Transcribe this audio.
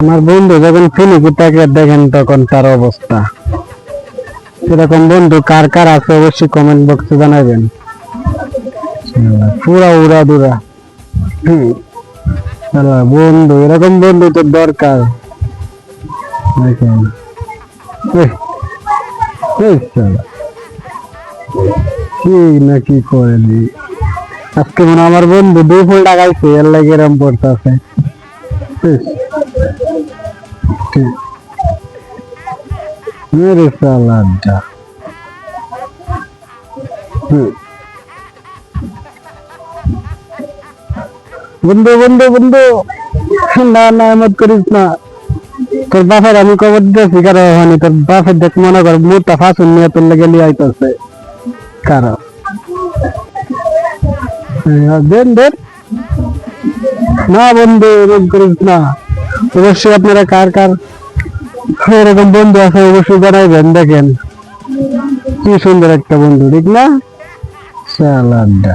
আমার বন্ধু যখন ফিলিপিটাকে দেখেন তখন তার অবস্থা এরকম। বন্ধু কার কার আছে অবশ্যই কমেন্ট বক্সে জানাবেন। পুরা উড়া দুরা বন্ধু, এরকম বন্ধু তো দরকার। দেখেন কি না কি করেনি আজকে মনে আমার বন্ধু 2 ফুল টাকাইছে, এর লাগে এরম পড়তেছে। মেরে সালাডটা বন্ধু বন্ধু বন্ধু, না না এমত করিস না। তোর বাপের আমি কবর দিতেছি কারো হয়নি, তোর বাপের দেখ মনে কর মুহূর্তে ফাঁসুন নিয়ে তোর লেগে নিয়ে আইতেছে কারো। দেন দেন না বন্ধু, এরকম করিস না। অবশ্যই আপনারা কার কার এরকম বন্ধু আছে অবশ্যই জানাইবেন। দেখেন কি সুন্দর একটা বন্ধু, ঠিক না? সালাডটা